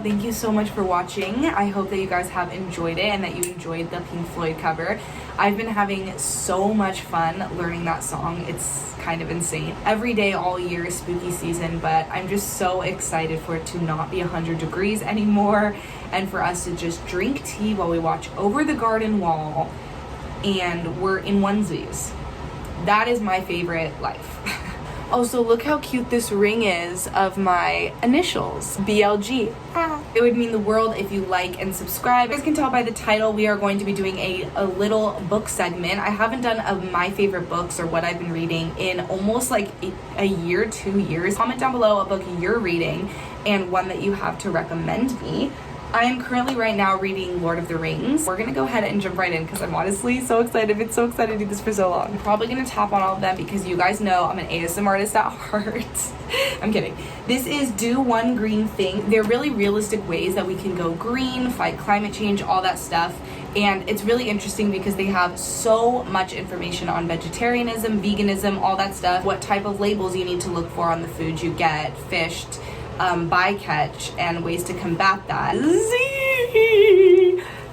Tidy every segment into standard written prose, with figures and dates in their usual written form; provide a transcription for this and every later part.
Thank you so much for watching. I hope that you guys have enjoyed it and that you enjoyed the Pink Floyd cover. I've been having so much fun learning that song. It's kind of insane. Every day, all year is spooky season, but I'm just so excited for it to not be 100 degrees anymore and for us to just drink tea while we watch Over the Garden Wall and we're in onesies. That is my favorite life. Also, look how cute this ring is of my initials, BLG. It would mean the world if you like and subscribe. You guys can tell by the title, we are going to be doing a little book segment. I haven't done my favorite books or what I've been reading in almost like a year, 2 years. Comment down below a book you're reading and one that you have to recommend me. I am currently right now reading Lord of the Rings. We're gonna go ahead and jump right in because I'm honestly so excited. I've been so excited to do this for so long. I'm probably gonna tap on all of them because you guys know I'm an ASMR artist at heart. I'm kidding. This is Do One Green Thing. They're really realistic ways that we can go green, fight climate change, all that stuff. And it's really interesting because they have so much information on vegetarianism, veganism, all that stuff. What type of labels you need to look for on the foods you get, fished, bycatch, and ways to combat that.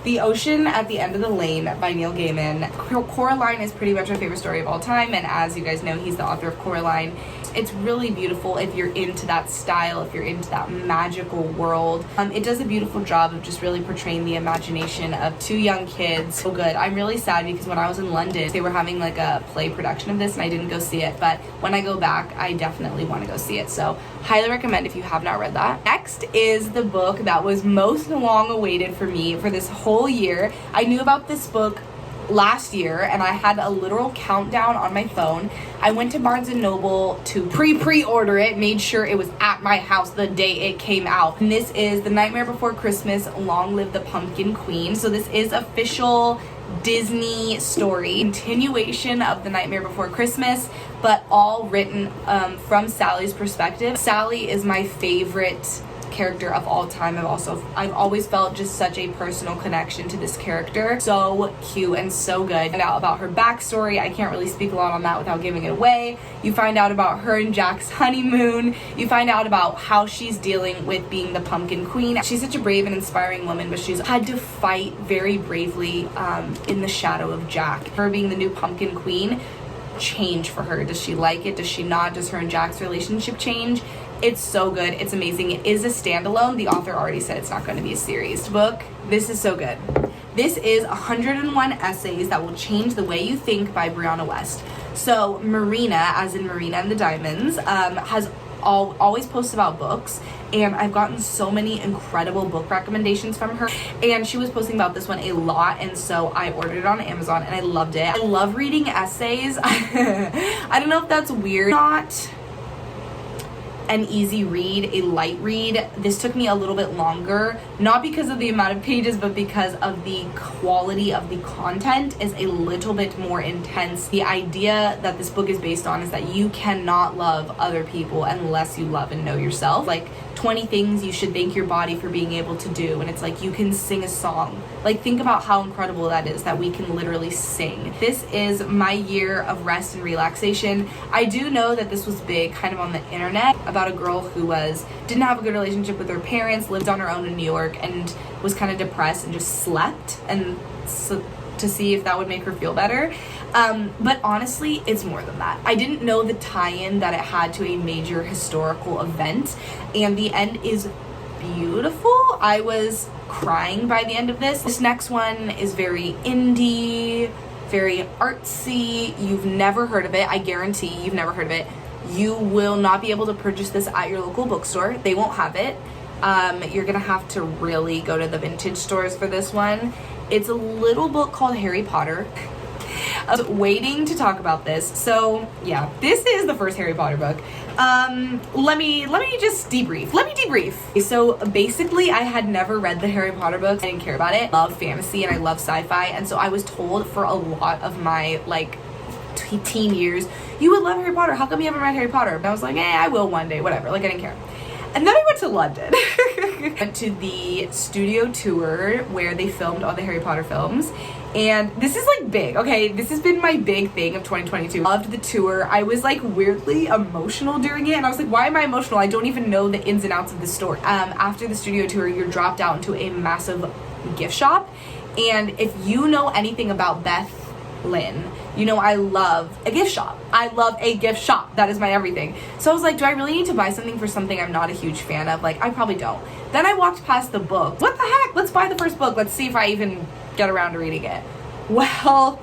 The Ocean at the End of the Lane by Neil Gaiman. Coraline is pretty much my favorite story of all time, and as you guys know, he's the author of Coraline. It's really beautiful if you're into that style, if you're into that magical world. It does a beautiful job of just really portraying the imagination of two young kids. So good. I'm really sad because when I was in London, they were having like a play production of this and I didn't go see it, but when I go back, I definitely want to go see it. So highly recommend if you have not read that. Next is the book that was most long awaited for me for this whole year. I knew about this book last year and I had a literal countdown on my phone. I went to Barnes & Noble to pre-order it, made sure it was at my house the day it came out. And this is The Nightmare Before Christmas, Long Live the Pumpkin Queen. So this is official Disney story, continuation of The Nightmare Before Christmas, but all written from Sally's perspective. Sally is my favorite character of all time. I've always felt just such a personal connection to this character. So cute and so good. Find out about her backstory. I can't really speak a lot on that without giving it away. You find out about her and Jack's honeymoon. You find out about how she's dealing with being the Pumpkin Queen. She's such a brave and inspiring woman, but she's had to fight very bravely in the shadow of Jack. Her being the new Pumpkin Queen, change for her. Does she like it? Does she not? Does her and Jack's relationship change? It's so good. It's amazing. It is a standalone. The author already said it's not going to be a series book. This is so good. This is 101 essays that will change the way you think by Brianna West. So Marina, as in Marina and the Diamonds, has always posts about books, and I've gotten so many incredible book recommendations from her, and she was posting about this one a lot, and so I ordered it on Amazon and I loved it. I love reading essays. I don't know if that's weird. Not an easy read, a light read. This took me a little bit longer, not because of the amount of pages, but because of the quality of the content is a little bit more intense. The idea that this book is based on is that you cannot love other people unless you love and know yourself. Like 20 things you should thank your body for being able to do, and it's like you can sing a song. Like, think about how incredible that is, that we can literally sing. This is my year of rest and relaxation. I do know that this was big kind of on the internet about a girl who didn't have a good relationship with her parents, lived on her own in New York, and was kind of depressed and just slept, and so to see if that would make her feel better. But honestly, it's more than that. I didn't know the tie-in that it had to a major historical event, and the end is beautiful. I was crying by the end of this. This next one is very indie, very artsy. You've never heard of it. I guarantee you've never heard of it. You will not be able to purchase this at your local bookstore. They won't have it. You're gonna have to really go to the vintage stores for this one. It's a little book called Harry Potter. I was waiting to talk about this. So yeah, this is the first Harry Potter book. Let me just debrief. Let me debrief. So basically, I had never read the Harry Potter books. I didn't care about it. I love fantasy and I love sci-fi, and so I was told for a lot of my teen years, you would love Harry Potter. How come you haven't read Harry Potter? And I was like, I will one day, whatever. Like, I didn't care. And then I went to London. Went to the studio tour where they filmed all the Harry Potter films. And this is like big, okay? This has been my big thing of 2022. Loved the tour. I was like weirdly emotional during it. And I was like, why am I emotional? I don't even know the ins and outs of the story. After the studio tour, you're dropped out into a massive gift shop. And if you know anything about Beth Lynn, you know I love a gift shop. I love a gift shop. That is my everything. So I was like, do I really need to buy something for something I'm not a huge fan of? Like, I probably don't. Then I walked past the book. What the heck? Let's buy the first book. Let's see if I even get around to reading it. Well,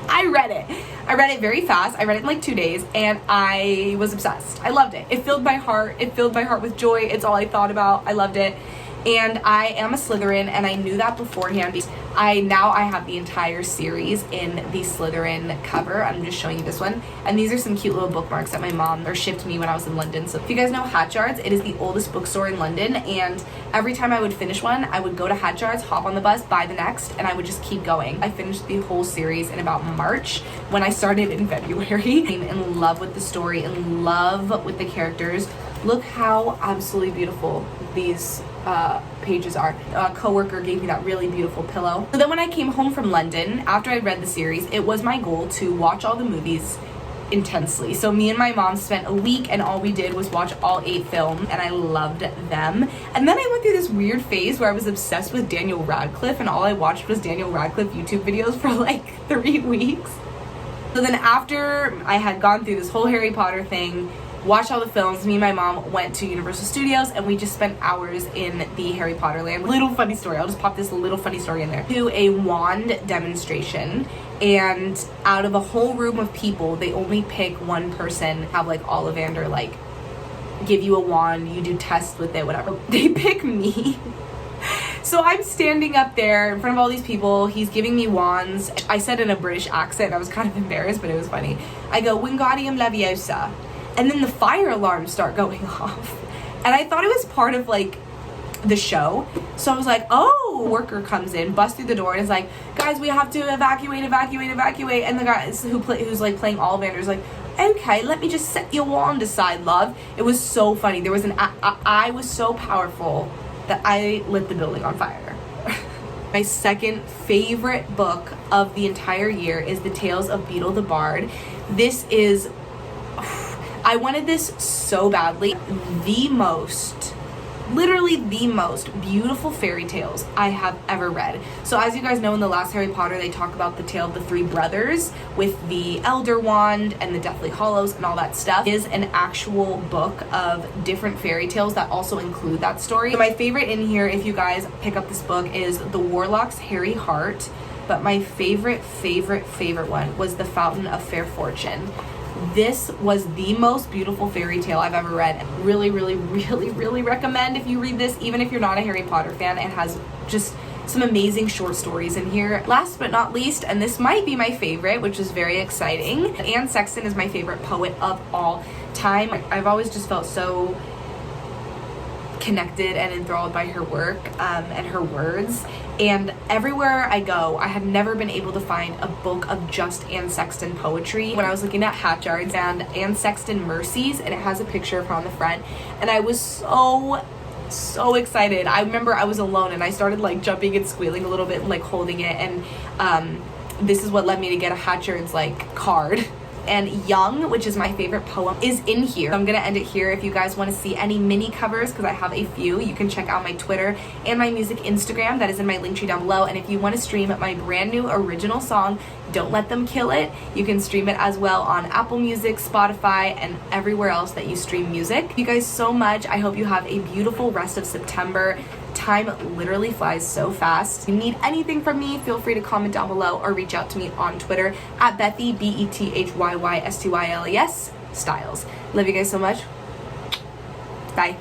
I read it. I read it very fast. I read it in like 2 days, and I was obsessed. I loved it. It filled my heart. It filled my heart with joy. It's all I thought about. I loved it. And I am a Slytherin, and I knew that beforehand. Now I have the entire series in the Slytherin cover. I'm just showing you this one. And these are some cute little bookmarks that my mom shipped me when I was in London. So if you guys know Hatchards, it is the oldest bookstore in London. And every time I would finish one, I would go to Hatchards, hop on the bus, buy the next, and I would just keep going. I finished the whole series in about March when I started in February. I'm in love with the story, in love with the characters. Look how absolutely beautiful these pages are. A coworker gave me that really beautiful pillow. So then when I came home from London, after I read the series, it was my goal to watch all the movies intensely. So me and my mom spent a week, and all we did was watch all 8 films, and I loved them. And then I went through this weird phase where I was obsessed with Daniel Radcliffe, and all I watched was Daniel Radcliffe YouTube videos for like 3 weeks. So then after I had gone through this whole Harry Potter thing, watched all the films, me and my mom went to Universal Studios and we just spent hours in the Harry Potter land. Little funny story, I'll just pop this little funny story in there. To a wand demonstration, and out of a whole room of people, they only pick one person, have like Ollivander like give you a wand, you do tests with it, whatever. They pick me. So I'm standing up there in front of all these people, he's giving me wands. I said in a British accent, I was kind of embarrassed, but it was funny. I go, Wingardium Leviosa. And then the fire alarms start going off. And I thought it was part of like the show. So I was like, oh, a worker comes in, busts through the door and is like, guys, we have to evacuate. And the guy who's like playing Ollivander is like, okay, let me just set your wand aside, love. It was so funny. There was an eye was so powerful that I lit the building on fire. My second favorite book of the entire year is The Tales of Beedle the Bard. This is, I wanted this so badly. Literally the most beautiful fairy tales I have ever read. So as you guys know, in the last Harry Potter, they talk about the tale of the three brothers with the Elder Wand and the Deathly Hallows and all that stuff. It is an actual book of different fairy tales that also include that story. So my favorite in here, if you guys pick up this book, is The Warlock's Hairy Heart. But my favorite one was The Fountain of Fair Fortune. This was the most beautiful fairy tale I've ever read. Really recommend if you read this, even if you're not a Harry Potter fan. It has just some amazing short stories in here. Last but not least, and this might be my favorite, which is very exciting, Anne Sexton is my favorite poet of all time. I've always just felt so connected and enthralled by her work and her words, and everywhere I go, I had never been able to find a book of just Anne Sexton poetry. When I was looking at Hatchards, and Anne Sexton Mercies, and it has a picture of her on the front, and I was so excited. I remember I was alone and I started like jumping and squealing a little bit and like holding it, and this is what led me to get a Hatchards like card. And Young, which is my favorite poem, is in here. So I'm gonna end it here. If you guys want to see any mini covers, because I have a few, you can check out my Twitter and my music Instagram. That is in my link tree down below. And if you want to stream my brand new original song, Don't Let Them Kill It, you can stream it as well on Apple Music, Spotify, and everywhere else that you stream music. Thank you guys so much. I hope you have a beautiful rest of September. Time literally flies so fast. If you need anything from me, feel free to comment down below or reach out to me on Twitter at Bethy, BETHYYSTYLES Styles. Love you guys so much. Bye.